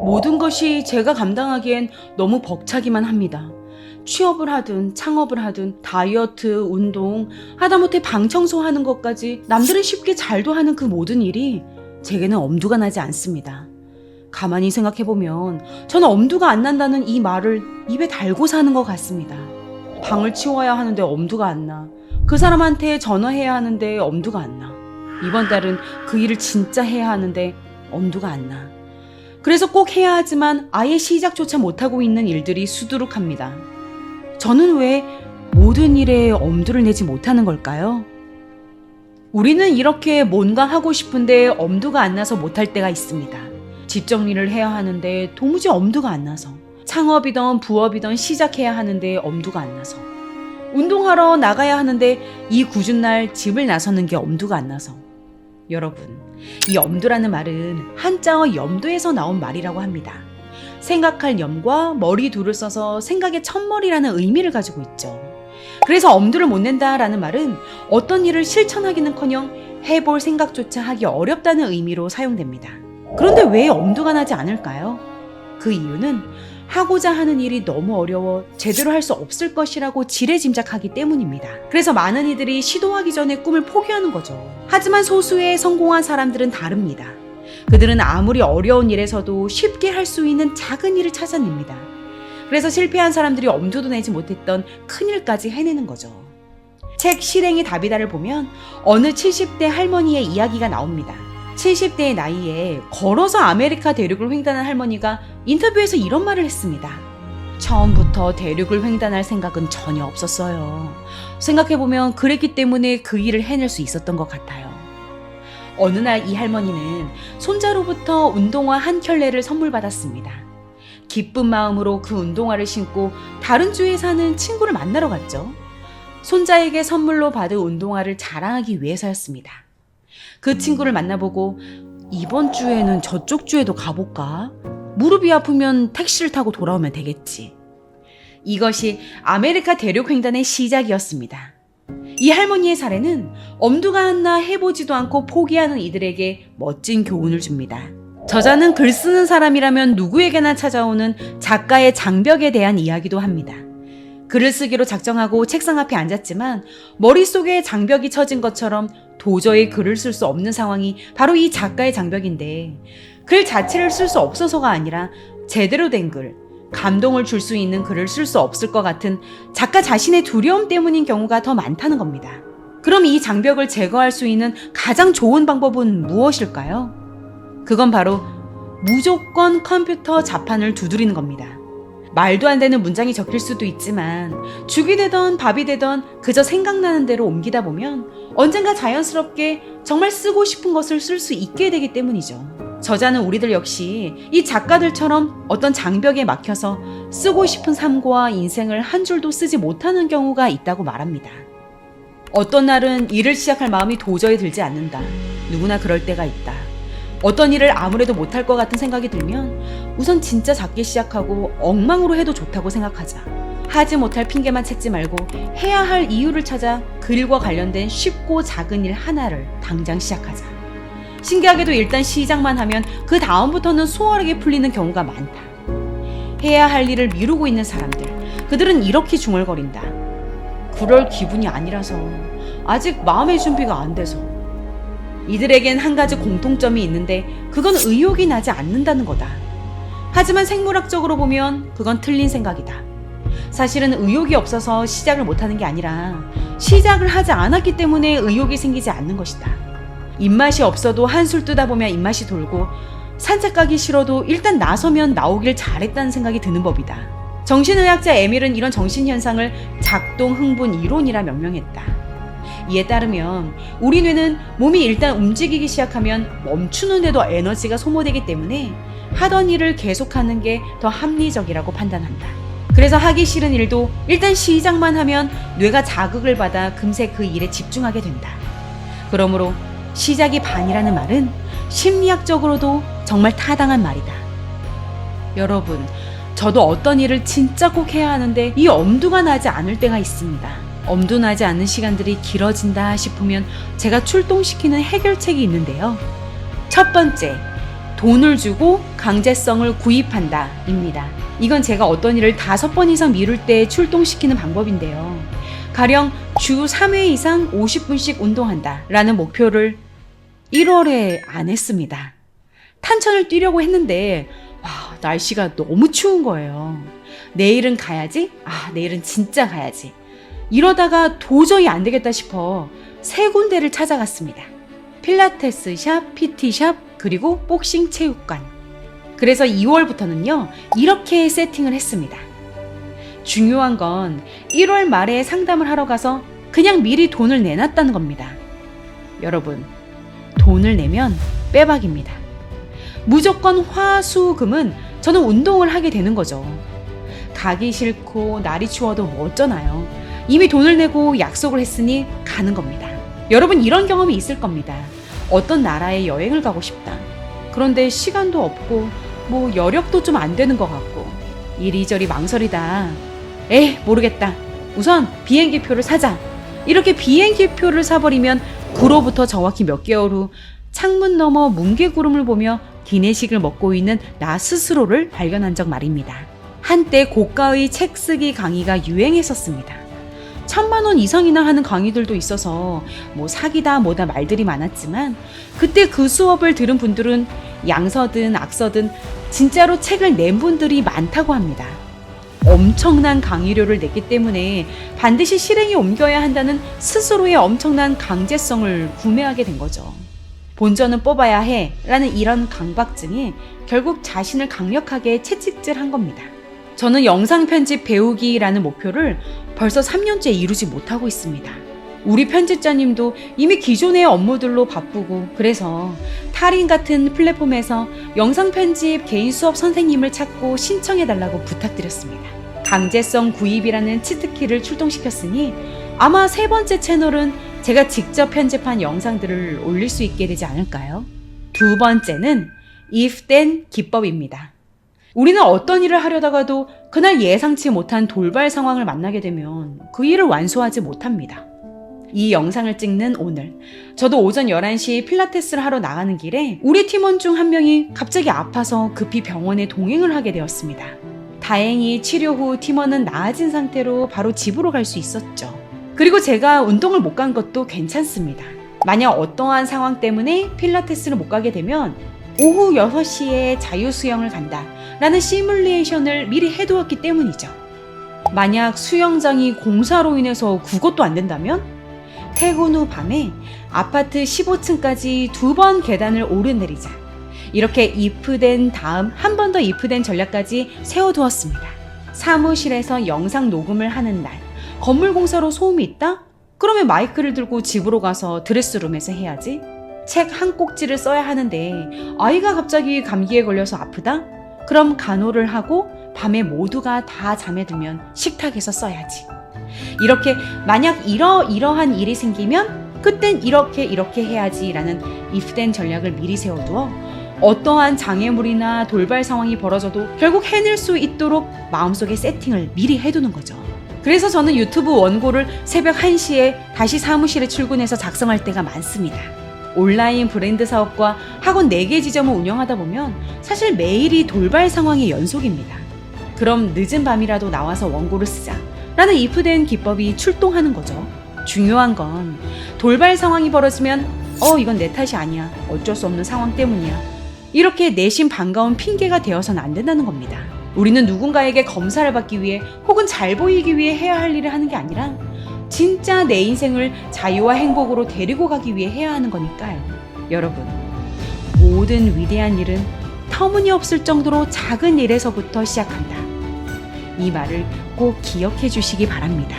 모든 것이 제가 감당하기엔 너무 벅차기만 합니다. 취업을 하든 창업을 하든 다이어트, 운동, 하다못해 방 청소하는 것까지 남들은 쉽게 잘도 하는 그 모든 일이 제게는 엄두가 나지 않습니다. 가만히 생각해보면 저는 엄두가 안 난다는 이 말을 입에 달고 사는 것 같습니다. 방을 치워야 하는데 엄두가 안 나. 그 사람한테 전화해야 하는데 엄두가 안 나. 이번 달은 그 일을 진짜 해야 하는데 엄두가 안 나. 그래서 꼭 해야 하지만 아예 시작조차 못하고 있는 일들이 수두룩합니다. 저는 왜 모든 일에 엄두를 내지 못하는 걸까요? 우리는 이렇게 뭔가 하고 싶은데 엄두가 안 나서 못할 때가 있습니다. 집 정리를 해야 하는데 도무지 엄두가 안 나서, 창업이든 부업이든 시작해야 하는데 엄두가 안 나서, 운동하러 나가야 하는데 이 궂은 날 집을 나서는 게 엄두가 안 나서. 여러분, 이 엄두라는 말은 한자어 염두에서 나온 말이라고 합니다. 생각할 염과 머리 둘을 써서 생각의 첫머리라는 의미를 가지고 있죠. 그래서 엄두를 못 낸다라는 말은 어떤 일을 실천하기는커녕 해볼 생각조차 하기 어렵다는 의미로 사용됩니다. 그런데 왜 엄두가 나지 않을까요? 그 이유는 하고자 하는 일이 너무 어려워 제대로 할 수 없을 것이라고 지레짐작하기 때문입니다. 그래서 많은 이들이 시도하기 전에 꿈을 포기하는 거죠. 하지만 소수의 성공한 사람들은 다릅니다. 그들은 아무리 어려운 일에서도 쉽게 할 수 있는 작은 일을 찾아냅니다. 그래서 실패한 사람들이 엄두도 내지 못했던 큰 일까지 해내는 거죠. 책 실행이 답이다를 보면 어느 70대 할머니의 이야기가 나옵니다. 70대의 나이에 걸어서 아메리카 대륙을 횡단한 할머니가 인터뷰에서 이런 말을 했습니다. 처음부터 대륙을 횡단할 생각은 전혀 없었어요. 생각해보면 그랬기 때문에 그 일을 해낼 수 있었던 것 같아요. 어느 날 이 할머니는 손자로부터 운동화 한 켤레를 선물 받았습니다. 기쁜 마음으로 그 운동화를 신고 다른 주에 사는 친구를 만나러 갔죠. 손자에게 선물로 받은 운동화를 자랑하기 위해서였습니다. 그 친구를 만나보고 이번 주에는 저쪽 주에도 가볼까? 무릎이 아프면 택시를 타고 돌아오면 되겠지. 이것이 아메리카 대륙 횡단의 시작이었습니다. 이 할머니의 사례는 엄두가 안 나 해보지도 않고 포기하는 이들에게 멋진 교훈을 줍니다. 저자는 글 쓰는 사람이라면 누구에게나 찾아오는 작가의 장벽에 대한 이야기도 합니다. 글을 쓰기로 작정하고 책상 앞에 앉았지만 머릿속에 장벽이 쳐진 것처럼 도저히 글을 쓸 수 없는 상황이 바로 이 작가의 장벽인데, 글 자체를 쓸 수 없어서가 아니라 제대로 된 글, 감동을 줄 수 있는 글을 쓸 수 없을 것 같은 작가 자신의 두려움 때문인 경우가 더 많다는 겁니다. 그럼 이 장벽을 제거할 수 있는 가장 좋은 방법은 무엇일까요? 그건 바로 무조건 컴퓨터 자판을 두드리는 겁니다. 말도 안 되는 문장이 적힐 수도 있지만 죽이 되던 밥이 되던 그저 생각나는 대로 옮기다 보면 언젠가 자연스럽게 정말 쓰고 싶은 것을 쓸 수 있게 되기 때문이죠. 저자는 우리들 역시 이 작가들처럼 어떤 장벽에 막혀서 쓰고 싶은 삶과 인생을 한 줄도 쓰지 못하는 경우가 있다고 말합니다. 어떤 날은 일을 시작할 마음이 도저히 들지 않는다. 누구나 그럴 때가 있다. 어떤 일을 아무래도 못할 것 같은 생각이 들면 우선 진짜 작게 시작하고 엉망으로 해도 좋다고 생각하자. 하지 못할 핑계만 찾지 말고 해야 할 이유를 찾아 그 일과 관련된 쉽고 작은 일 하나를 당장 시작하자. 신기하게도 일단 시작만 하면 그 다음부터는 수월하게 풀리는 경우가 많다. 해야 할 일을 미루고 있는 사람들, 그들은 이렇게 중얼거린다. 그럴 기분이 아니라서, 아직 마음의 준비가 안 돼서. 이들에겐 한 가지 공통점이 있는데 그건 의욕이 나지 않는다는 거다. 하지만 생물학적으로 보면 그건 틀린 생각이다. 사실은 의욕이 없어서 시작을 못하는 게 아니라 시작을 하지 않았기 때문에 의욕이 생기지 않는 것이다. 입맛이 없어도 한술 뜨다 보면 입맛이 돌고, 산책 가기 싫어도 일단 나서면 나오길 잘했다는 생각이 드는 법이다. 정신의학자 에밀은 이런 정신현상을 작동 흥분 이론이라 명명했다. 이에 따르면 우리 뇌는 몸이 일단 움직이기 시작하면 멈추는데도 에너지가 소모되기 때문에 하던 일을 계속하는 게 더 합리적이라고 판단한다. 그래서 하기 싫은 일도 일단 시작만 하면 뇌가 자극을 받아 금세 그 일에 집중하게 된다. 그러므로 시작이 반이라는 말은 심리학적으로도 정말 타당한 말이다. 여러분, 저도 어떤 일을 진짜 꼭 해야 하는데 이 엄두가 나지 않을 때가 있습니다. 엄두 나지 않는 시간들이 길어진다 싶으면 제가 출동시키는 해결책이 있는데요. 첫 번째, 돈을 주고 강제성을 구입한다 입니다. 이건 제가 어떤 일을 5번 이상 미룰 때 출동시키는 방법인데요. 가령 주 3회 이상 50분씩 운동한다 라는 목표를 1월에 안 했습니다. 탄천을 뛰려고 했는데 날씨가 너무 추운 거예요. 내일은 가야지? 내일은 진짜 가야지. 이러다가 도저히 안 되겠다 싶어 3군데를 찾아갔습니다. 필라테스 샵, PT 샵, 그리고 복싱 체육관. 그래서 2월부터는요, 이렇게 세팅을 했습니다. 중요한 건 1월 말에 상담을 하러 가서 그냥 미리 돈을 내놨다는 겁니다. 여러분, 돈을 내면 빼박입니다. 무조건 화수금은 저는 운동을 하게 되는 거죠. 가기 싫고 날이 추워도 뭐 어쩌나요. 이미 돈을 내고 약속을 했으니 가는 겁니다. 여러분 이런 경험이 있을 겁니다. 어떤 나라에 여행을 가고 싶다. 그런데 시간도 없고 뭐 여력도 좀 안 되는 것 같고 이리저리 망설이다. 모르겠다. 우선 비행기표를 사자. 이렇게 비행기표를 사버리면 그로부터 정확히 몇 개월 후 창문 너머 뭉게구름을 보며 기내식을 먹고 있는 나 스스로를 발견한 적 말입니다. 한때 고가의 책 쓰기 강의가 유행했었습니다. 1,000만 원 이상이나 하는 강의들도 있어서 뭐 사기다 뭐다 말들이 많았지만 그때 그 수업을 들은 분들은 양서든 악서든 진짜로 책을 낸 분들이 많다고 합니다. 엄청난 강의료를 냈기 때문에 반드시 실행에 옮겨야 한다는 스스로의 엄청난 강제성을 구매하게 된 거죠. 본전은 뽑아야 해 라는 이런 강박증이 결국 자신을 강력하게 채찍질한 겁니다. 저는 영상 편집 배우기라는 목표를 벌써 3년째 이루지 못하고 있습니다. 우리 편집자님도 이미 기존의 업무들로 바쁘고 그래서 타린 같은 플랫폼에서 영상 편집 개인 수업 선생님을 찾고 신청해달라고 부탁드렸습니다. 강제성 구입이라는 치트키를 출동시켰으니 아마 3번째 채널은 제가 직접 편집한 영상들을 올릴 수 있게 되지 않을까요? 2번째는 if then 기법입니다. 우리는 어떤 일을 하려다가도 그날 예상치 못한 돌발 상황을 만나게 되면 그 일을 완수하지 못합니다. 이 영상을 찍는 오늘, 저도 오전 11시 필라테스를 하러 나가는 길에 우리 팀원 중 한 명이 갑자기 아파서 급히 병원에 동행을 하게 되었습니다. 다행히 치료 후 팀원은 나아진 상태로 바로 집으로 갈 수 있었죠. 그리고 제가 운동을 못 간 것도 괜찮습니다. 만약 어떠한 상황 때문에 필라테스를 못 가게 되면 오후 6시에 자유수영을 간다 라는 시뮬레이션을 미리 해두었기 때문이죠. 만약 수영장이 공사로 인해서 그것도 안 된다면 퇴근 후 밤에 아파트 15층까지 2번 계단을 오르내리자. 이렇게 if된 다음 한 번 더 if된 전략까지 세워두었습니다. 사무실에서 영상 녹음을 하는 날, 건물 공사로 소음이 있다? 그러면 마이크를 들고 집으로 가서 드레스룸에서 해야지. 책 한 꼭지를 써야 하는데 아이가 갑자기 감기에 걸려서 아프다? 그럼 간호를 하고 밤에 모두가 다 잠에 들면 식탁에서 써야지. 이렇게 만약 이러한 일이 생기면 그땐 이렇게 해야지 라는 if된 전략을 미리 세워두어 어떠한 장애물이나 돌발 상황이 벌어져도 결국 해낼 수 있도록 마음속에 세팅을 미리 해두는 거죠. 그래서 저는 유튜브 원고를 새벽 1시에 다시 사무실에 출근해서 작성할 때가 많습니다. 온라인 브랜드 사업과 학원 4개 지점을 운영하다 보면 사실 매일이 돌발 상황의 연속입니다. 그럼 늦은 밤이라도 나와서 원고를 쓰자 라는 if된 기법이 출동하는 거죠. 중요한 건 돌발 상황이 벌어지면 이건 내 탓이 아니야. 어쩔 수 없는 상황 때문이야. 이렇게 내심 반가운 핑계가 되어서는 안 된다는 겁니다. 우리는 누군가에게 검사를 받기 위해 혹은 잘 보이기 위해 해야 할 일을 하는 게 아니라 진짜 내 인생을 자유와 행복으로 데리고 가기 위해 해야 하는 거니까요. 여러분, 모든 위대한 일은 터무니없을 정도로 작은 일에서부터 시작한다. 이 말을 꼭 기억해 주시기 바랍니다.